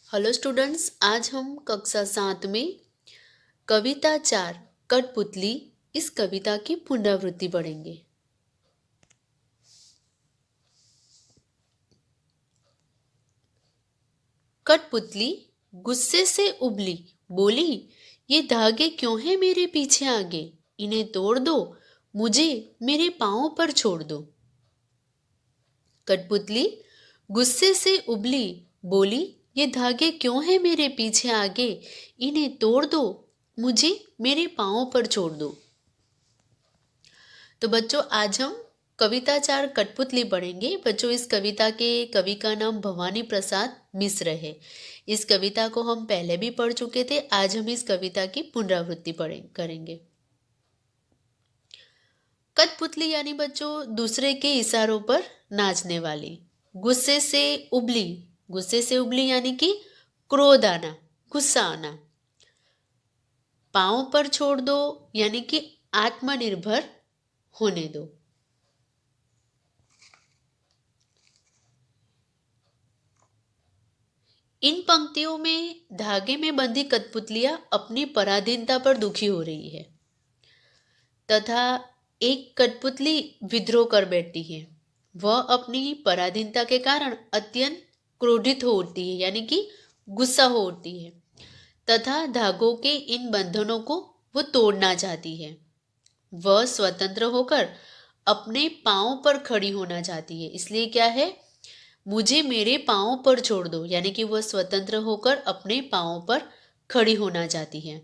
Hello students, आज हम कक्षा 7 में कविता 4 कठपुतली इस कविता की पुनरावृत्ति पढ़ेंगे। कठपुतली गुस्से से उबली, बोली, ये धागे क्यों हैं मेरे पीछे आगे? इन्हें तोड़ दो, मुझे मेरे पाँव पर छोड़ दो। कठपुतली गुस्से से उबली, बोली, ये धागे क्यों हैं मेरे पीछे आगे? इन्हें तोड़ दो, मुझे मेरे पाँव पर छोड़ दो। तो बच्चों, आज हम कविता 4 कठपुतली पढ़ेंगे। बच्चों, इस कविता के कवि का नाम भवानी प्रसाद मिश्र है। इस कविता को हम पहले भी पढ़ चुके थे। आज हम इस कविता की पुनरावृत्ति करेंगे। कठपुतली यानी बच्चों दूसरे के इशारों पर नाचने वाली। गुस्से से उबली, गुस्से से उबली यानी कि क्रोध आना, गुस्सा आना। पाँव पर छोड़ दो यानी कि आत्मनिर्भर होने दो। इन पंक्तियों में धागे में बंधी कठपुतलियां अपनी पराधीनता पर दुखी हो रही है तथा एक कठपुतली विद्रोह कर बैठती है। वह अपनी पराधीनता के कारण अत्यंत क्रोधित हो उठती है यानी कि गुस्सा हो उठती है तथा धागों के इन बंधनों को वो तोड़ना चाहती है। वह स्वतंत्र होकर अपने पांव पर खड़ी होना चाहती है। इसलिए क्या है, मुझे मेरे पाँव पर छोड़ दो, यानी कि वह स्वतंत्र होकर अपने पाँव पर खड़ी होना चाहती है।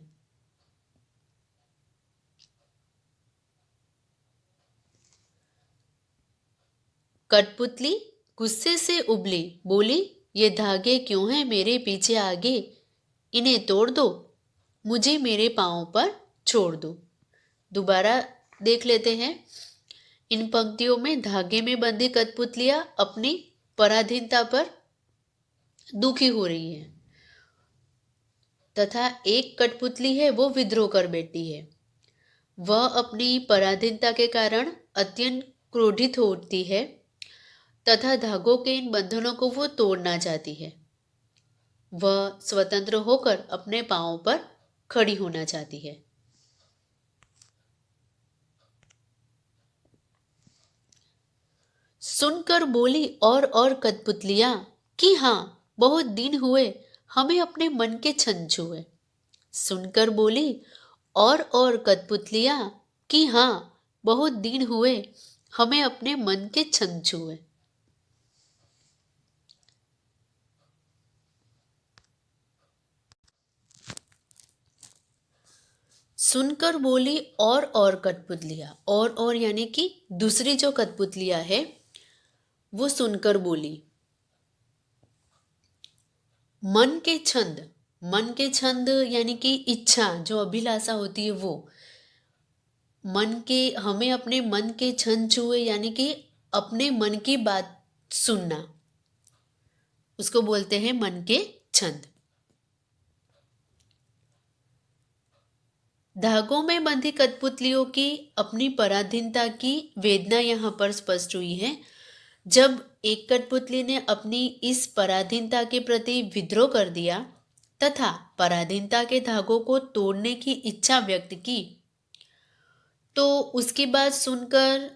कठपुतली गुस्से से उबली, बोली, ये धागे क्यों हैं मेरे पीछे आगे? इन्हें तोड़ दो, मुझे मेरे पाँव पर छोड़ दो। दोबारा देख लेते हैं। इन पंक्तियों में धागे में बंधी कठपुतलियां अपनी पराधीनता पर दुखी हो रही है तथा एक कठपुतली है वो विद्रोह कर बैठी है। वह अपनी पराधीनता के कारण अत्यंत क्रोधित हो उठती है तथा धागों के इन बंधनों को वो तोड़ना चाहती है। वह स्वतंत्र होकर अपने पाँव पर खड़ी होना चाहती है। सुनकर बोली और कठपुतलियां कि हाँ, बहुत दिन हुए हमें अपने मन के छन छुए। सुनकर बोली और कठपुतलियां कि हाँ, बहुत दिन हुए हमें अपने मन के छन छुए। सुनकर बोली और कठपुतलियां, और यानी कि दूसरी जो कठपुतलियां है वो सुनकर बोली। मन के छंद, मन के छंद यानी कि इच्छा, जो अभिलाषा होती है वो मन के, हमें अपने मन के छंद छुए यानी कि अपने मन की बात सुनना, उसको बोलते हैं मन के छंद। धागों में बंधी कठपुतलियों की अपनी पराधीनता की वेदना यहाँ पर स्पष्ट हुई है। जब एक कठपुतली ने अपनी इस पराधीनता के प्रति विद्रोह कर दिया तथा पराधीनता के धागों को तोड़ने की इच्छा व्यक्त की, तो उसकी बात सुनकर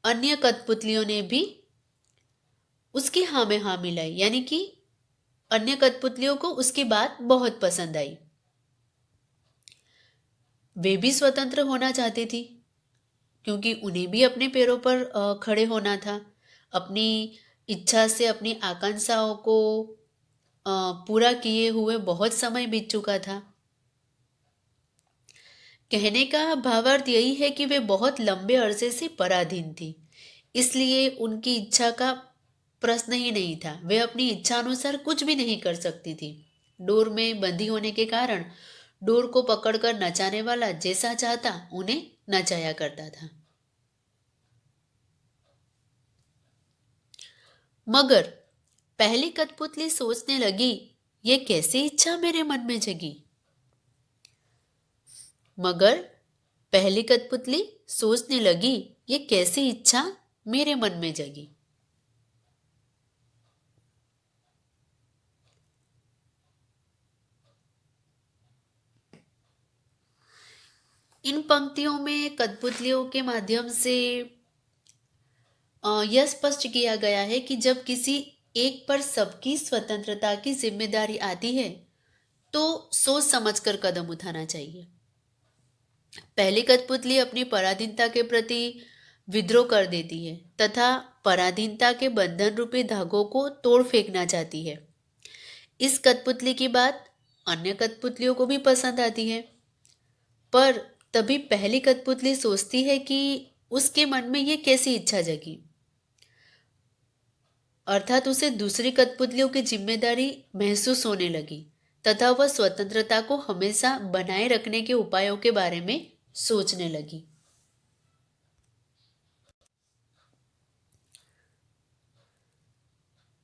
अन्य कठपुतलियों ने भी उसकी हाँ में हाँ मिलाई, यानी कि अन्य कठपुतलियों को उसकी बात बहुत पसंद आई। वे भी स्वतंत्र होना चाहती थी क्योंकि उन्हें भी अपने पैरों पर खड़े होना था। अपनी इच्छा से अपनी आकांक्षाओं को पूरा किए हुए बहुत समय बीत चुका था। कहने का भावार्थ यही है कि वे बहुत लंबे अरसे से पराधीन थी, इसलिए उनकी इच्छा का प्रश्न ही नहीं था। वे अपनी इच्छा अनुसार कुछ भी नहीं कर सकती थी। डोर में बंधी होने के कारण डोर को पकड़कर नचाने वाला जैसा चाहता उन्हें नचाया करता था। मगर पहली कठपुतली सोचने लगी, ये कैसी इच्छा मेरे मन में जगी। मगर पहली कठपुतली सोचने लगी, ये कैसी इच्छा मेरे मन में जगी। इन पंक्तियों में कठपुतलियों के माध्यम से यह स्पष्ट किया गया है कि जब किसी एक पर सबकी स्वतंत्रता की जिम्मेदारी आती है तो सोच समझकर कदम उठाना चाहिए। पहली कठपुतली अपनी पराधीनता के प्रति विद्रोह कर देती है तथा पराधीनता के बंधन रूपी धागों को तोड़ फेंकना चाहती है। इस कठपुतली की बात अन्य कठपुतलियों को भी पसंद आती है, पर तभी पहली कठपुतली सोचती है कि उसके मन में ये कैसी इच्छा जगी, अर्थात उसे दूसरी कठपुतलियों की जिम्मेदारी महसूस होने लगी तथा वह स्वतंत्रता को हमेशा बनाए रखने के उपायों के बारे में सोचने लगी।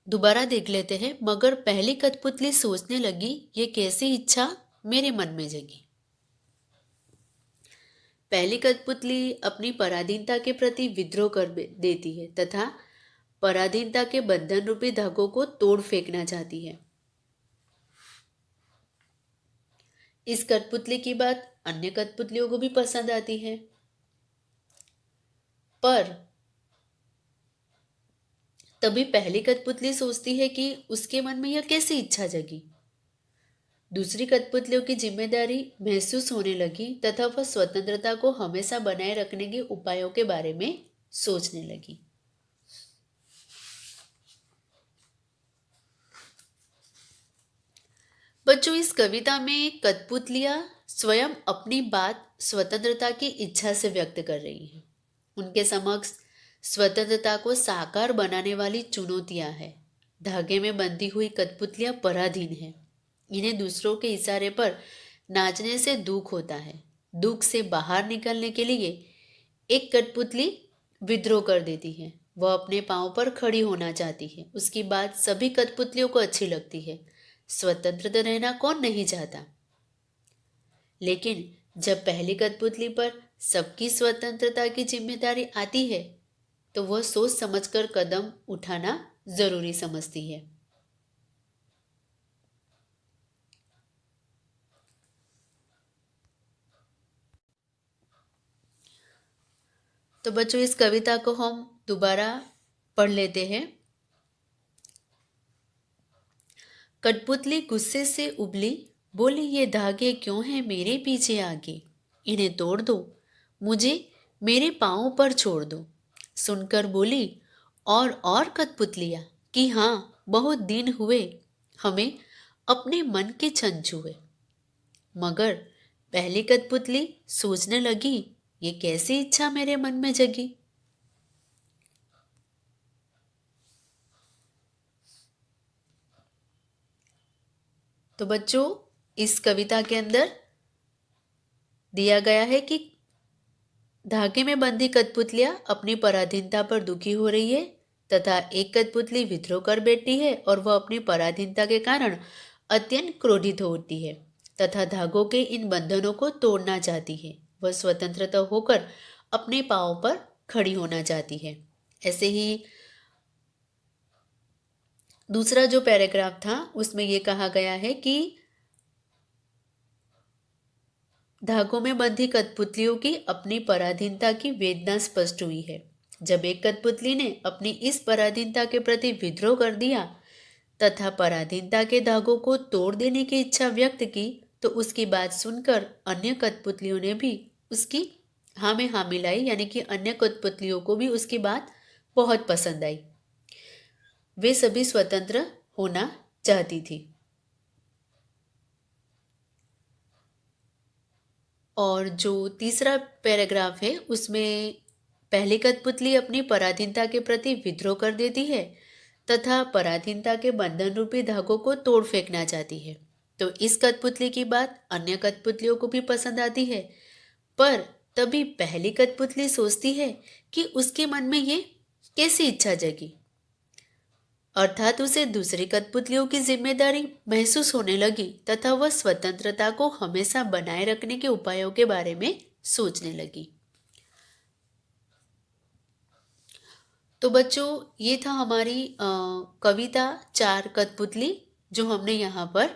दोबारा देख लेते हैं। मगर पहली कठपुतली सोचने लगी, ये कैसी इच्छा मेरे मन में जगी। पहली कठपुतली अपनी पराधीनता के प्रति विद्रोह कर देती है तथा पराधीनता के बंधन रूपी धागों को तोड़ फेंकना चाहती है। इस कठपुतली की बात अन्य कठपुतलियों को भी पसंद आती है, पर तभी पहली कठपुतली सोचती है कि उसके मन में यह कैसी इच्छा जगी। दूसरी कठपुतलियों की जिम्मेदारी महसूस होने लगी तथा वह स्वतंत्रता को हमेशा बनाए रखने के उपायों के बारे में सोचने लगी। बच्चों, इस कविता में कठपुतलियां स्वयं अपनी बात स्वतंत्रता की इच्छा से व्यक्त कर रही हैं। उनके समक्ष स्वतंत्रता को साकार बनाने वाली चुनौतियां हैं। धागे में बंधी हुई कठपुतलियां पराधीन हैं। इन्हें दूसरों के इशारे पर नाचने से दुख होता है। दुख से बाहर निकलने के लिए एक कठपुतली विद्रोह कर देती है। वह अपने पांव पर खड़ी होना चाहती है। उसकी बात सभी कठपुतलियों को अच्छी लगती है। स्वतंत्र रहना कौन नहीं चाहता, लेकिन जब पहली कठपुतली पर सबकी स्वतंत्रता की जिम्मेदारी आती है तो वह सोच समझकर कदम उठाना जरूरी समझती है। तो बच्चों, इस कविता को हम दोबारा पढ़ लेते हैं। कठपुतली गुस्से से उबली, बोली, ये धागे क्यों हैं मेरे पीछे आगे, इन्हें तोड़ दो, मुझे मेरे पाँव पर छोड़ दो। सुनकर बोली और कठपुतलियाँ कि हाँ, बहुत दिन हुए हमें अपने मन के छन छुए। मगर पहली कठपुतली सोचने लगी, ये कैसी इच्छा मेरे मन में जगी। तो बच्चों, इस कविता के अंदर दिया गया है कि धागे में बंधी कठपुतलियां अपनी पराधीनता पर दुखी हो रही है तथा एक कठपुतली विद्रोह कर बैठती है और वह अपनी पराधीनता के कारण अत्यंत क्रोधित होती है तथा धागों के इन बंधनों को तोड़ना चाहती है। वह स्वतंत्रता होकर अपने पांव पर खड़ी होना चाहती है। ऐसे ही दूसरा जो पैराग्राफ था उसमें यह कहा गया है कि धागों में बंधी कठपुतलियों की अपनी पराधीनता की वेदना स्पष्ट हुई है। जब एक कठपुतली ने अपनी इस पराधीनता के प्रति विद्रोह कर दिया तथा पराधीनता के धागों को तोड़ देने की इच्छा व्यक्त की तो उसकी बात सुनकर अन्य कठपुतलियों ने भी उसकी हाँ में हाँ मिलाई, यानी कि अन्य कठपुतलियों को भी उसकी बात बहुत पसंद आई। वे सभी स्वतंत्र होना चाहती थी। और जो तीसरा पैराग्राफ है उसमें पहली कठपुतली अपनी पराधीनता के प्रति विद्रोह कर देती है तथा पराधीनता के बंधन रूपी धागों को तोड़ फेंकना चाहती है। तो इस कठपुतली की बात अन्य कठपुतलियों को भी पसंद आती है, पर तभी पहली कठपुतली सोचती है कि उसके मन में ये कैसी इच्छा जगी, अर्थात उसे दूसरी कठपुतलियों की जिम्मेदारी महसूस होने लगी तथा वह स्वतंत्रता को हमेशा बनाए रखने के उपायों के बारे में सोचने लगी। तो बच्चों, ये था हमारी कविता चार कठपुतली जो हमने यहाँ पर